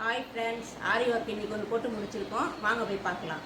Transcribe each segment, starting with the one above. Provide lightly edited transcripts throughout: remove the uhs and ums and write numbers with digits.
Hi friends, ஆரி work இன்னைக்கு ஒன்று போட்டு முடிச்சிருக்கோம். வாங்க போய் பார்க்கலாம்.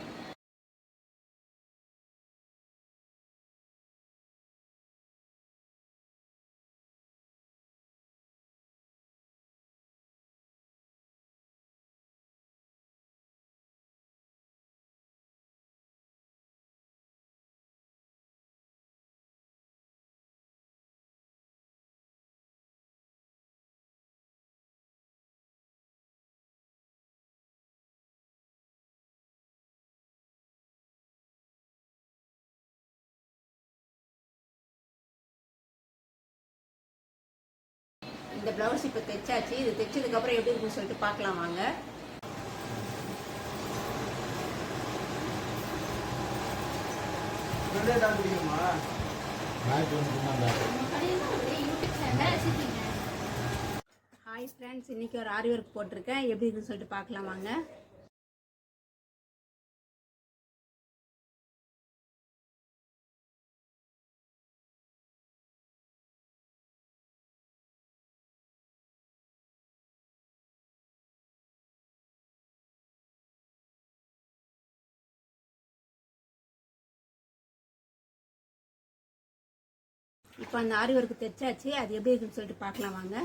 இந்த பிளவுஸ் இப்போ தைச்சாச்சு. இது தைச்சதுக்கப்புறம் எப்படி இருக்குன்னு சொல்லிட்டு பார்க்கலாம் வாங்க. ஹாய் ஃப்ரெண்ட்ஸ், இன்னைக்கு ஒரு ஆரி ஒர்க் போட்டிருக்கேன். எப்படி இருக்குன்னு சொல்லிட்டு பார்க்கலாம் வாங்க. இப்போ அந்த ஆரி ஒர்க் தைச்சாச்சு. அது எப்படி இருக்குன்னு சொல்லிட்டு பார்க்கலாம் வாங்க.